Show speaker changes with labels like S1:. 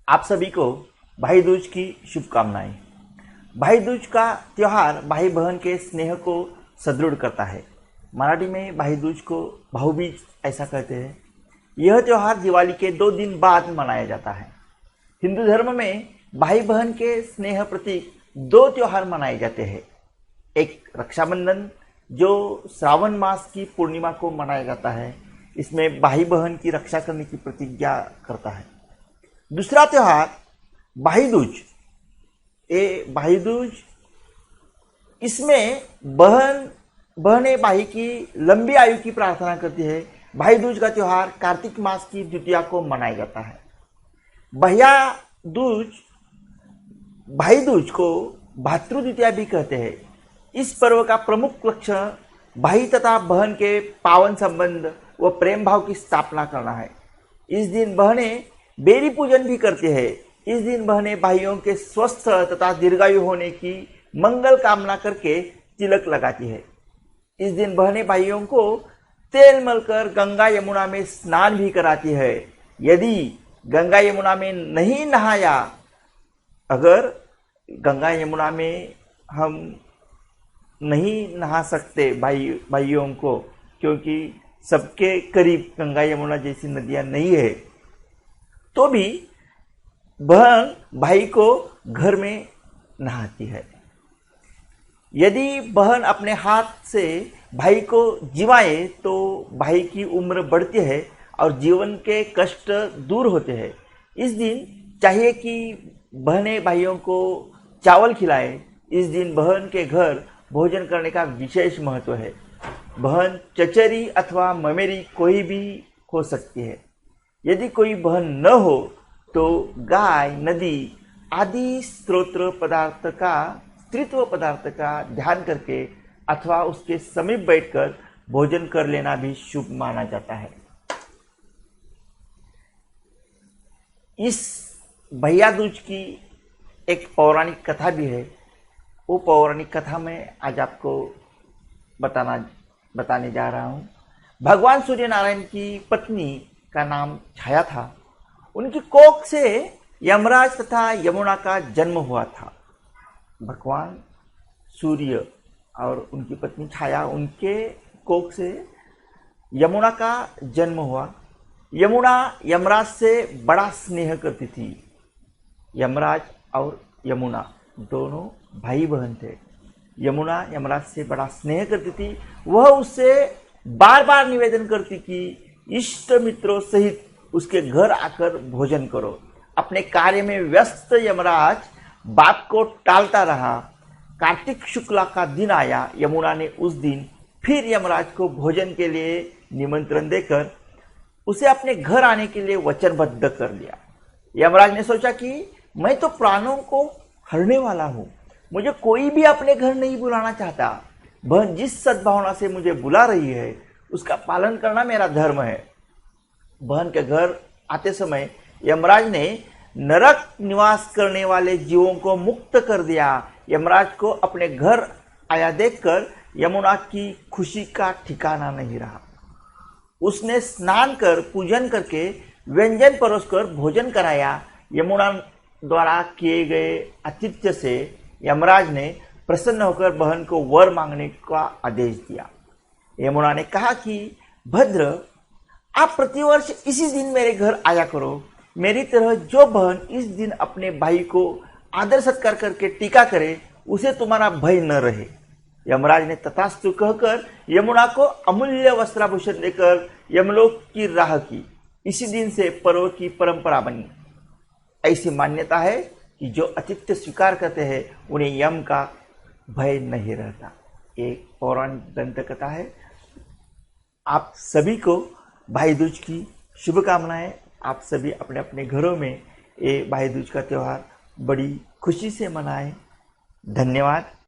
S1: आप सभी को भाई दूज की शुभकामनाएं। भाई दूज का त्योहार भाई बहन के स्नेह को सुदृढ़ करता है। मराठी में भाई दूज को भाऊबीज ऐसा कहते हैं। यह त्योहार दिवाली के 2 दिन बाद मनाया जाता है। हिंदू धर्म में भाई बहन के स्नेह प्रतीक 2 त्योहार मनाए जाते हैं। एक रक्षाबंधन जो श्रावण मास की पूर्णिमा को मनाया जाता है। इसमें भाई बहन की रक्षा करने की प्रतिज्ञा करता है। दूसरा त्योहार भाई दूज। भाई दूज इसमें बहनें भाई की लंबी आयु की प्रार्थना करती है। भाई दूज का त्योहार कार्तिक मास की द्वितीया को मनाया जाता है। भैया दूज भाई दूज को भातृ द्वितीया भी कहते हैं। इस पर्व का प्रमुख लक्ष्य भाई तथा बहन के पावन संबंध व प्रेम भाव की स्थापना करना है। इस दिन बहनें बेरी पूजन भी करती है। इस दिन बहनें भाइयों के स्वस्थ तथा दीर्घायु होने की मंगल कामना करके तिलक लगाती है। इस दिन बहनें भाइयों को तेल मलकर गंगा यमुना में स्नान भी कराती है। यदि गंगा यमुना में नहीं नहाया, अगर गंगा यमुना में हम नहीं नहा सकते भाइयों को, क्योंकि सबके करीब गंगा यमुना जैसी नदियां नहीं है, तो भी बहन भाई को घर में नहाती है। यदि बहन अपने हाथ से भाई को जिवाए तो भाई की उम्र बढ़ती है और जीवन के कष्ट दूर होते हैं। इस दिन चाहिए कि बहनें भाइयों को चावल खिलाएं। इस दिन बहन के घर भोजन करने का विशेष महत्व है। बहन चचेरी अथवा ममेरी कोई भी हो सकती है। यदि कोई बहन न हो तो गाय, नदी आदि स्त्रोत्र स्त्रीत्व पदार्थ का ध्यान करके अथवा उसके समीप बैठकर भोजन कर लेना भी शुभ माना जाता है। इस भैया दूज की एक पौराणिक कथा भी है। वो पौराणिक कथा में आज आपको बताने जा रहा हूँ। भगवान सूर्य नारायण की पत्नी का नाम छाया था। उनकी कोख से यमराज तथा यमुना का जन्म हुआ था। भगवान सूर्य और उनकी पत्नी छाया, उनके कोख से यमुना का जन्म हुआ। यमुना यमराज से बड़ा स्नेह करती थी। यमराज और यमुना दोनों भाई बहन थे। यमुना यमराज से बड़ा स्नेह करती थी। वह उससे बार बार निवेदन करती कि इष्ट मित्रों सहित उसके घर आकर भोजन करो। अपने कार्य में व्यस्त यमराज बात को टालता रहा। कार्तिक शुक्ला का दिन आया। यमुना ने उस दिन फिर यमराज को भोजन के लिए निमंत्रण देकर उसे अपने घर आने के लिए वचनबद्ध कर दिया। यमराज ने सोचा कि मैं तो प्राणों को हरने वाला हूँ, मुझे कोई भी अपने घर नहीं बुलाना चाहता। बहन जिस सद्भावना से मुझे बुला रही है उसका पालन करना मेरा धर्म है। बहन के घर आते समय यमराज ने नरक निवास करने वाले जीवों को मुक्त कर दिया। यमराज को अपने घर आया देखकर यमुना की खुशी का ठिकाना नहीं रहा। उसने स्नान कर पूजन करके व्यंजन परोसकर भोजन कराया। यमुना द्वारा किए गए आतिथ्य से यमराज ने प्रसन्न होकर बहन को वर मांगने का आदेश दिया। यमुना ने कहा कि भद्र, आप प्रतिवर्ष इसी दिन मेरे घर आया करो। मेरी तरह जो बहन इस दिन अपने भाई को आदर सत्कार करके टीका करे, उसे तुम्हारा भय न रहे। यमराज ने तथास्तु कहकर यमुना को अमूल्य वस्त्राभूषण देकर यमलोक की राह की। इसी दिन से पर्व की परंपरा बनी। ऐसी मान्यता है कि जो आतिथ्य स्वीकार करते हैं उन्हें यम का भय नहीं रहता। एक पौराणिक दंत कथा है। आप सभी को भाई दूज की शुभकामनाएं। आप सभी अपने अपने घरों में ये भाई दूज का त्यौहार बड़ी खुशी से मनाएं। धन्यवाद।